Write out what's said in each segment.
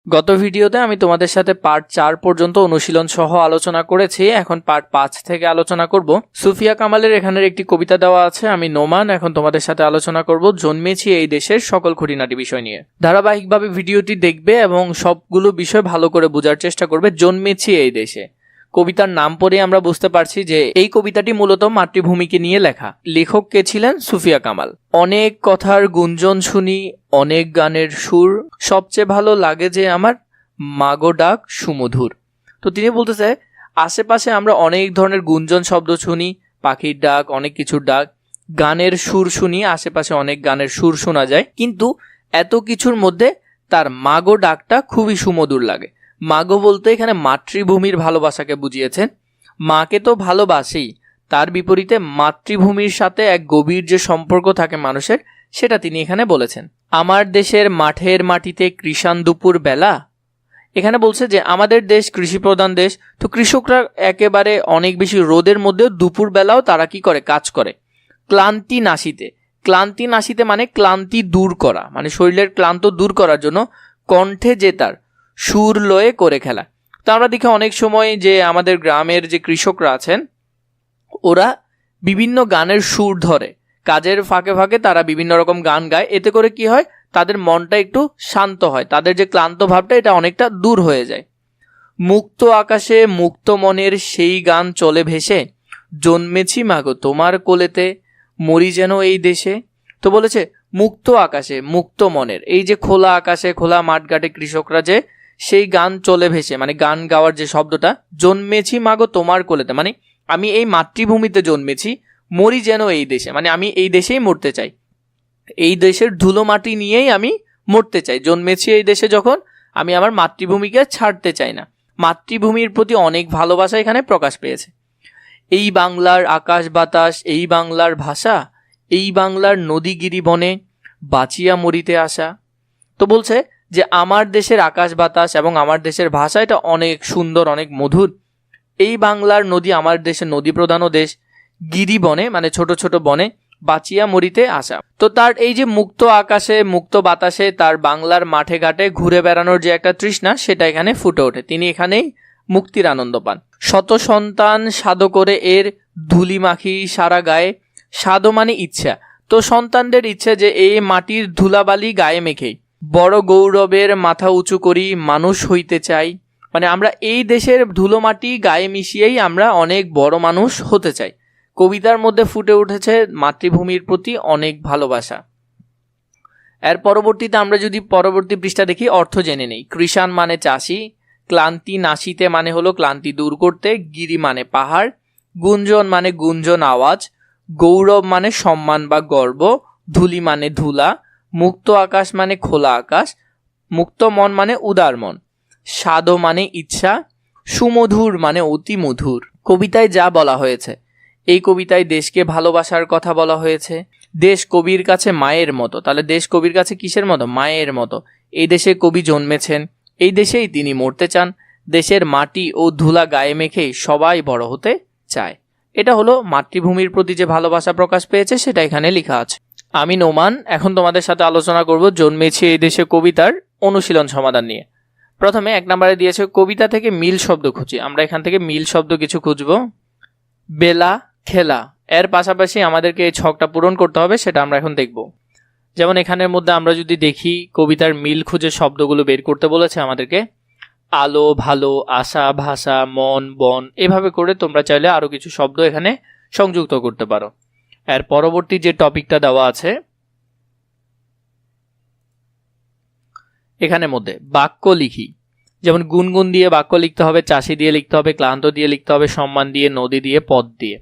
গত ভিডিওতে আমি তোমাদের সাথে পার্ট 4 পর্যন্ত অনুশীলন সহ আলোচনা করেছি। এখন পার্ট 5 থেকে আলোচনা করব। সুফিয়া কামালের এখানের একটি কবিতা দেওয়া আছে, আমি নোমান। এখন তোমাদের সাথে আলোচনা করব জন্মেছি এই দেশের সকল খুঁটিনাটি বিষয় নিয়ে। ধারাবাহিকভাবে ভিডিওটি দেখবে এবং সবগুলো বিষয় ভালো করে বোঝার চেষ্টা করবে। জন্মেছি এই দেশে, কবিতার নাম পড়ে আমরা বুঝতে পারছি যে এই কবিতাটি মূলত মাতৃভূমিকে নিয়ে লেখা। লেখক কে ছিলেন? সুফিয়া কামাল। অনেক কথার গুঞ্জন শুনি, অনেক গানের সুর, সবচেয়ে ভালো লাগে যে আমার মাগো ডাক সুমধুর। তো তিনি বলতেছে আশেপাশে আমরা অনেক ধরনের গুঞ্জন শব্দ শুনি, পাখির ডাক, অনেক কিছুর ডাক, গানের সুর শুনি, আশেপাশে অনেক গানের সুর শোনা যায়, কিন্তু এত কিছুর মধ্যে তার মাগো ডাকটা খুবই সুমধুর লাগে। মাগো বলতে এখানে মাতৃভূমির ভালোবাসাকে বুঝিয়েছেন। মাকে তো ভালোবাসেই, তার বিপরীতে মাতৃভূমির সাথে এক গভীর যে সম্পর্ক থাকে মানুষের, সেটা তিনি এখানে বলেছেন। আমার দেশের মাঠের মাটিতে কৃষাণ দুপুর বেলা। এখানে বলছে যে আমাদের দেশ কৃষি প্রধান দেশ, তো কৃষকরা একেবারে অনেক বেশি রোদের মধ্যেও দুপুর বেলাও তারা কি করে? কাজ করে। ক্লান্তি নাশিতে, ক্লান্তি নাশিতে মানে ক্লান্তি দূর করা, মানে শরীরের ক্লান্ত দূর করার জন্য কণ্ঠে যে তার সুর লয়ে করে খেলা। তো আমরা দেখি অনেক সময় যে আমাদের গ্রামের যে কৃষকরা আছেন ওরা বিভিন্ন গানের সুর ধরে, কাজের ফাঁকে ফাঁকে তারা বিভিন্ন রকম গান গায়। এতে করে কি হয়? তাদের মনটা একটু শান্ত হয়, তাদের যে ক্লান্ত ভাবটা এটা অনেকটা দূর হয়ে যায়। মুক্ত আকাশে মুক্ত মনের সেই গান চলে ভেসে, জন্মেছি মাগো তোমার কোলেতে, মরি যেন এই দেশে। তো বলেছে মুক্ত আকাশে মুক্ত মনের, এই যে খোলা আকাশে খোলা মাঠঘাটে কৃষকরা যে সেই গান চলে ভেসে, মানে গান গাওয়ার যে শব্দটা, জন্মেছি মাগো তোমার কোলেতে, মানে আমি এই মাতৃভূমিতে জন্মেছি, মরি যেন এই দেশে, মানে আমি এই দেশেই মরতে চাই, এই দেশের ধুলো মাটি নিয়েই আমি মরতে চাই। জন্মেছি এই দেশে যখন, আমি আমার মাতৃভূমিকে ছাড়তে চাই না। মাতৃভূমির প্রতি অনেক ভালোবাসা এখানে প্রকাশ পেয়েছে। এই বাংলার আকাশ বাতাস, এই বাংলার ভাষা, এই বাংলার নদী গিরি বনে বাঁচিয়া মরিতে আসা। তো বলছে যে আমার দেশের আকাশ বাতাস এবং আমার দেশের ভাষা এটা অনেক সুন্দর, অনেক মধুর। এই বাংলার নদী, আমার দেশের নদী প্রধান দেশ, গিরি বনে মানে ছোট ছোট বনে বাঁচিয়া মরিতে আসা। তো তার এই যে মুক্ত আকাশে মুক্ত বাতাসে তার বাংলার মাঠে ঘাটে ঘুরে বেড়ানোর যে একটা তৃষ্ণা, সেটা এখানে ফুটে ওঠে। তিনি এখানেই মুক্তির আনন্দ পান। শত সন্তান সাধো করে এর ধুলি মাখি সারা গায়ে, সাধো মানে ইচ্ছা। তো সন্তানদের ইচ্ছে যে এই মাটির ধুলাবালি গায়ে মেখেই বড় গৌরবের মাথা উঁচু করি মানুষ হইতে চাই, মানে আমরা এই দেশের ধুলো মাটি গায়ে মিশিয়েই আমরা অনেক বড় মানুষ হতে চাই। কবিতার মধ্যে ফুটে উঠেছে মাতৃভূমির প্রতি অনেক ভালোবাসা। এর পরবর্তীতে আমরা যদি পরবর্তী পৃষ্ঠা দেখি, অর্থ জেনে নেই। কৃষাণ মানে চাষি, ক্লান্তি নাশিতে মানে হলো ক্লান্তি দূর করতে, গিরি মানে পাহাড়, গুঞ্জন মানে গুঞ্জন আওয়াজ, গৌরব মানে সম্মান বা গর্ব, ধুলি মানে ধুলা, মুক্ত আকাশ মানে খোলা আকাশ, মুক্ত মন মানে উদার মন, সাধো মানে ইচ্ছা, সুমধুর মানে অতি মধুর। কবিতায় যা বলা হয়েছে, এই কবিতায় দেশকে ভালোবাসার কথা বলা হয়েছে। দেশ কবির কাছে মায়ের মতো, তাহলে দেশ কবির কাছে কিসের মতো? মায়ের মতো। এই দেশে কবি জন্মেছেন, এই দেশেই তিনি মরতে চান, দেশের মাটি ও ধুলা গায়ে মেখেই সবাই বড় হতে চায়। এটা হলো মাতৃভূমির প্রতি যে ভালোবাসা প্রকাশ পেয়েছে, সেটা এখানে লেখা আছে। আমি নোমান। এখন তোমাদের সাথে আলোচনা করব জন্মেছি এই দেশে কবিতার অনুশীলন সমাধান নিয়ে। প্রথমে 1 নম্বরে দিয়েছে কবিতা থেকে মিল শব্দ খুঁজি। আমরা এখান থেকে মিল শব্দ কিছু খুঁজব। বেলা, খেলা, এর পাশাপাশি আমাদেরকে এই ছকটা পূরণ করতে হবে, সেটা আমরা এখন দেখব। যেমন এখানের মধ্যে আমরা যদি দেখি কবিতার মিল খুঁজে শব্দগুলো বের করতে বলেছে আমাদেরকে। আলো, ভালো, আশা, ভাষা, মন, বন, এভাবে করে তোমরা চাইলে আরো কিছু শব্দ এখানে সংযুক্ত করতে পারো। এর পরবর্তী যে টপিকটা দেওয়া আছে এখানের মধ্যে, বাক্য লিখি। যেমন গুনগুন দিয়ে বাক্য লিখতে হবে, চাষি দিয়ে লিখতে হবে, ক্লান্ত দিয়ে লিখতে হবে, সম্মান দিয়ে, নদী দিয়ে, পদ দিয়ে।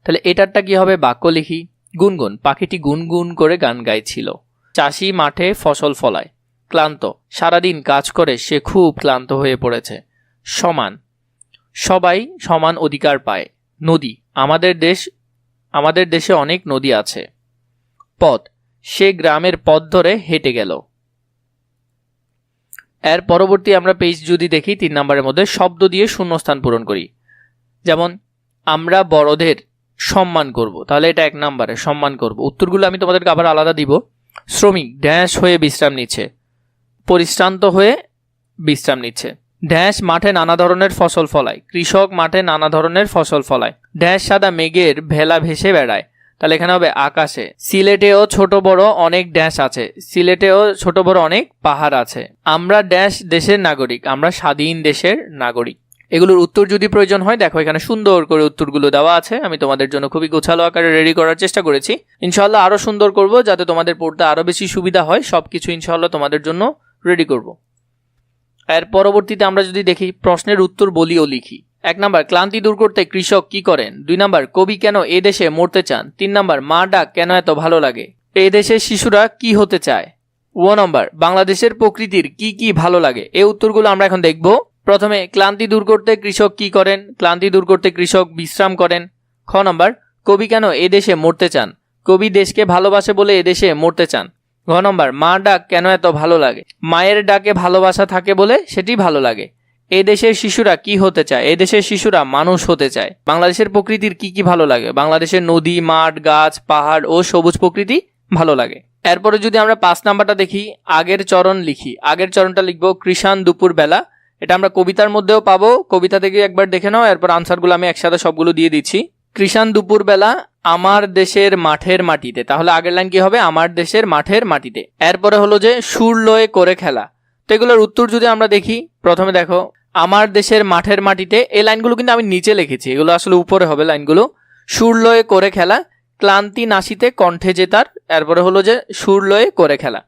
তাহলে এটারটা কি হবে? বাক্য লিখি। গুনগুন, পাখিটি গুনগুন করে গান গাইছিল। চাষি মাঠে ফসল ফলায়। ক্লান্ত, সারাদিন কাজ করে সে খুব ক্লান্ত হয়ে পড়েছে। সমান, সবাই সমান অধিকার পায়। নদী, আমাদের দেশে অনেক নদী আছে। পথ, সে গ্রামের পথ ধরে হেঁটে গেল। এর পরবর্তী আমরা পেজ যদি দেখি 3 নম্বরের মধ্যে শব্দ দিয়ে শূন্যস্থান পূরণ করি। যেমন আমরা বড়দের সম্মান করব, তাহলে এটা 1 নম্বরে সম্মান করব। উত্তরগুলো আমি তোমাদেরকে আবার আলাদা দিব। শ্রমিক ড্যাশ হয়ে বিশ্রাম নিচ্ছে, পরিশ্রান্ত হয়ে বিশ্রাম নিচ্ছে। ড্যাশ মাঠে নানা ধরনের ফসল ফলায়, কৃষক মাঠে নানা ধরনের ফসল ফলায়। ড্যাশ সাদা মেঘের ভেলা ভেসে বেড়ায়, তাহলে এখানে হবে আকাশে। সিলেটেও ছোট বড় অনেক ড্যাশ আছে, সিলেটেও ছোট বড় অনেক পাহাড় আছে। আমরা ড্যাশ দেশের নাগরিক, আমরা স্বাধীন দেশের নাগরিক। এগুলোর উত্তর যদি প্রয়োজন হয় দেখো এখানে সুন্দর করে উত্তরগুলো দেওয়া আছে। আমি তোমাদের জন্য খুবই গোছালো আকারে রেডি করার চেষ্টা করেছি। ইনশাআল্লাহ আরো সুন্দর করব যাতে তোমাদের পড়তে আরো বেশি সুবিধা হয়। সবকিছু ইনশাআল্লাহ তোমাদের জন্য রেডি করব। এর পরবর্তীতে আমরা যদি দেখি প্রশ্নের উত্তর বলি ও লিখি। 1 নাম্বার, ক্লান্তি দূর করতে কৃষক কি করেন? 2 নাম্বার, কবি কেন এ দেশে মরতে চান? 3 নাম্বার, মা ডাক কেন এত ভালো লাগে? এ দেশের শিশুরা কি হতে চায়? 1 নাম্বার, বাংলাদেশের প্রকৃতির কি কি ভালো লাগে? এই উত্তরগুলো আমরা এখন দেখব। প্রথমে, ক্লান্তি দূর করতে কৃষক কি করেন? ক্লান্তি দূর করতে কৃষক বিশ্রাম করেন। খ নাম্বার, কবি কেন এ দেশে মরতে চান? কবি দেশকে ভালোবাসে বলে এ দেশে মরতে চান। ঘ নম্বর, মা ডাক কেন এত ভালো লাগে? মায়ের ডাকে ভালোবাসা থাকে বলে সেটি ভালো লাগে। এ দেশের শিশুরা কি হতে চায়? এ দেশের শিশুরা মানুষ হতে চায়। বাংলাদেশের প্রকৃতির কি কি ভালো লাগে? বাংলাদেশের নদী, মাঠ, গাছ, পাহাড় ও সবুজ প্রকৃতি ভালো লাগে। এরপরে যদি আমরা 5 নাম্বারটা দেখি, আগের চরণ লিখি। আগের চরণটা লিখবো কৃষাণ দুপুর বেলা। এটা আমরা কবিতার মধ্যেও পাবো, কবিতা থেকে একবার দেখে নাও, এরপর আনসারগুলো আমি একসাথে সবগুলো দিয়ে দিচ্ছি। কৃষাণ দুপুর বেলা আমার দেশের মাঠের মাটিতে, তাহলে আগের লাইন কি হবে? আমার দেশের মাঠের মাটিতে। এরপরে হলো যে সুর লয়ে করে খেলা। তো এগুলোর উত্তর যদি আমরা দেখি, প্রথমে দেখো আমার দেশের মাঠের মাটিতে, এই লাইনগুলো কিন্তু আমি নিচে লিখেছি, এগুলো আসলে উপরে হবে লাইনগুলো। সুর লয়ে করে খেলা, ক্লান্তি নাশিতে কণ্ঠে জেতার। এরপরে হলো যে সুর লয়ে করে খেলা।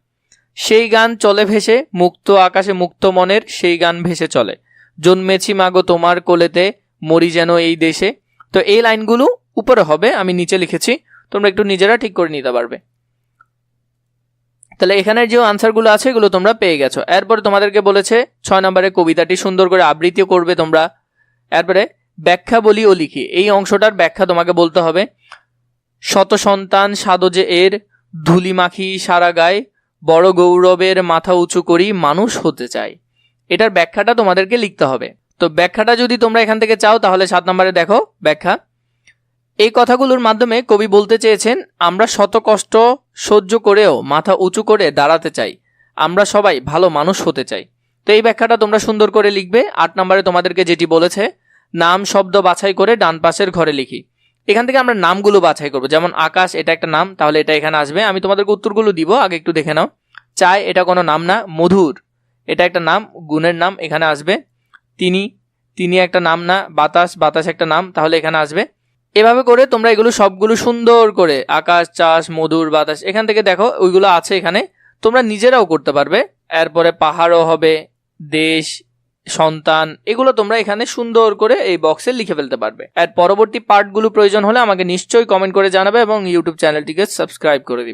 সেই গান চলে ভেসে মুক্ত আকাশে, মুক্ত মনের সেই গান ভেসে চলে। জন্মেছি মাগো তোমার কোলেতে, মরি যেন এই দেশে। তো এই লাইনগুলো উপরে হবে, আমি নিচে লিখেছি, তোমরা একটু নিজেরা ঠিক করে নিতে পারবে। তাহলে এখানের যে আনসারগুলো আছে এগুলো তোমরা পেয়ে গেছো। এরপরে তোমাদেরকে বলেছে 6 নম্বরে কবিতাটি সুন্দর করে আবৃত্তি করবে তোমরা। এরপরে ব্যাখ্যা বলি ও লিখি, এই অংশটার ব্যাখ্যা তোমাকে বলতে হবে। শত সন্তান সাদজে এর, ধুলি মাখি সারা গায়ে, বড় গৌরবের মাথা উঁচু করি মানুষ হতে চাই। এটার ব্যাখ্যাটা তোমাদেরকে লিখতে হবে। তো ব্যাখ্যাটা যদি তোমরা এখান থেকে চাও তাহলে 7 নম্বরে দেখো ব্যাখ্যা। এই কথাগুলোর মাধ্যমে কবি বলতে চেয়েছেন, আমরা শত কষ্ট সহ্য করেও মাথা উঁচু করে দাঁড়াতে চাই, আমরা সবাই ভালো মানুষ হতে চাই। তো এই ব্যাখ্যাটা তোমরা সুন্দর করে লিখবে। 8 নম্বরে তোমাদেরকে যেটি বলেছে, নাম শব্দ বাছাই করে ডান পাশের ঘরে লিখি। এখান থেকে আমরা নামগুলো বাছাই করব। যেমন আকাশ, এটা একটা নাম, তাহলে এটা এখানে আসবে। আমি তোমাদেরকে উত্তরগুলো দিব, আগে একটু দেখে নাও। চায়, এটা কোনো নাম না। মধুর, এটা একটা নাম, গুণের নাম, এখানে আসবে। তিনি একটা নাম না। বাতাস, বাতাস একটা নাম, তাহলে এখানে আসবে। এভাবে করে তোমরা এগুলো সবগুলো সুন্দর করে, আকাশ, চাষ, মধুর, বাতাস, এখান থেকে দেখো ওইগুলো আছে এখানে, তোমরা নিজেরাও করতে পারবে। এরপরে পাহাড়ও হবে, দেশ, সন্তান, এগুলো তোমরা এখানে সুন্দর করে এই বক্সে লিখে ফেলতে পারবে। এর পরবর্তী পার্টগুলো প্রয়োজন হলে আমাকে নিশ্চয়ই কমেন্ট করে জানাবে এবং ইউটিউব চ্যানেলটিকে সাবস্ক্রাইব করে দিবে।